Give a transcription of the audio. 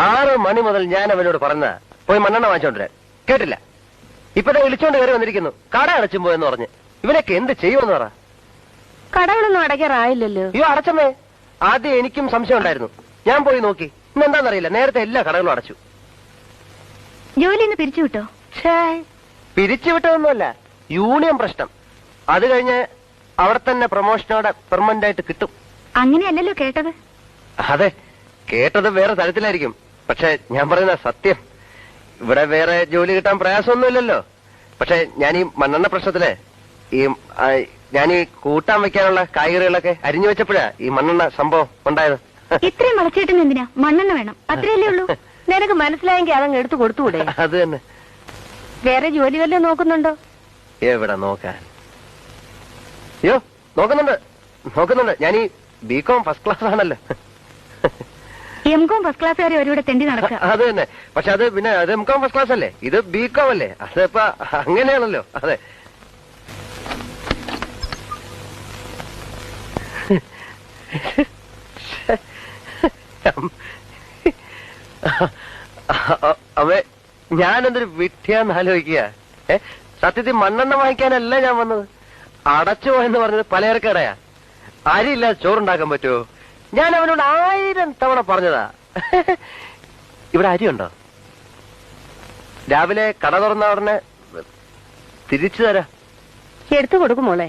6 മണി മുതൽ ഞാൻ അവനോട് പറഞ്ഞ പോയി മണ്ണെണ്ണ വാങ്ങിച്ചോണ്ടിരാൻ. കേട്ടില്ല. ഇപ്പഴേ വിളിച്ചോണ്ട് കയറി വന്നിരിക്കുന്നു. കട അടച്ചും പോയെന്ന് പറഞ്ഞ്. ഇവനൊക്കെ എന്ത് ചെയ്യുമെന്ന് പറ. കടകളൊന്നും അടയ്ക്കാറായില്ലല്ലോ. അയ്യോ അടച്ചമ്മേ. ആദ്യം എനിക്കും സംശയം ഉണ്ടായിരുന്നു. ഞാൻ പോയി നോക്കി. ഇന്നെന്താന്നറിയില്ല, നേരത്തെ എല്ലാ കടകളും അടച്ചു. ജോലിന്ന് പിരിച്ചുവിട്ടോ? പിരിച്ചുവിട്ടതൊന്നുമല്ല, യൂണിയൻ പ്രശ്നം. അത് കഴിഞ്ഞ് അവിടെ തന്നെ പ്രൊമോഷനോടെ പെർമനന്റ് ആയിട്ട് കിട്ടും. അങ്ങനെയല്ലല്ലോ കേട്ടത്. അതെ, കേട്ടത് വേറെ തരത്തിലായിരിക്കും. പക്ഷെ ഞാൻ പറയുന്ന സത്യം. ഇവിടെ വേറെ ജോലി കിട്ടാൻ പ്രയാസമൊന്നുമില്ലല്ലോ. പക്ഷെ ഞാൻ ഈ മണ്ണെണ്ണ പ്രശ്നത്തില് ഞാൻ ഈ കൂട്ടാൻ വെക്കാനുള്ള കായ്കറികളൊക്കെ അരിഞ്ഞു വെച്ചപ്പോഴാ ഈ മണ്ണെണ്ണ സംഭവം ഉണ്ടായത്. ഇത്രയും വളച്ചേട്ടൻ എന്തിനാ? മണ്ണെണ്ണ വേണം, അത്രയല്ലേ ഉള്ളൂ. നിനക്ക് മനസ്സിലായെങ്കിൽ അതങ്ങ് എടുത്തു കൊടുത്തുകൂടെ? അത് തന്നെ. വേറെ ജോലി വല്ലതും നോക്കുന്നുണ്ടോ? എവിടെ നോക്കാൻ? അയ്യോ നോക്കുന്നുണ്ട്. ഞാൻ ഈ ബികോം ഫസ്റ്റ് ക്ലാസ് ആണല്ലോ. എംകോം ഫസ്റ്റ് ക്ലാസ്സുകാരെ ഒരുവിടെ തെണ്ടി നടക്കുക. അത് തന്നെ. പക്ഷെ അത് പിന്നെ അത് എംകോം ഫസ്റ്റ് ക്ലാസ് അല്ലേ, ഇത് ബികോം അല്ലേ. അതിപ്പോ അങ്ങനെയാണല്ലോ. അതെ. അവേ, ഞാനെന്തൊരു വിട്ടിയാന്ന് ആലോചിക്കുക. സത്യത്തിൽ മണ്ണെണ്ണ വാങ്ങിക്കാനല്ല ഞാൻ വന്നത്. അടച്ചു പോയെന്ന് പറഞ്ഞത് പലചരക്കടയാ. അരിയില്ലാതെ ചോറുണ്ടാക്കാൻ പറ്റുമോ? ഞാൻ അവനോട് 1000 തവണ പറഞ്ഞതാ. ഇവിടെ അരിയുണ്ടോ? രാവിലെ കട തുറന്ന ഉടനെ തിരിച്ചു തരാം. എടുത്തു കൊടുക്കും മോളെ.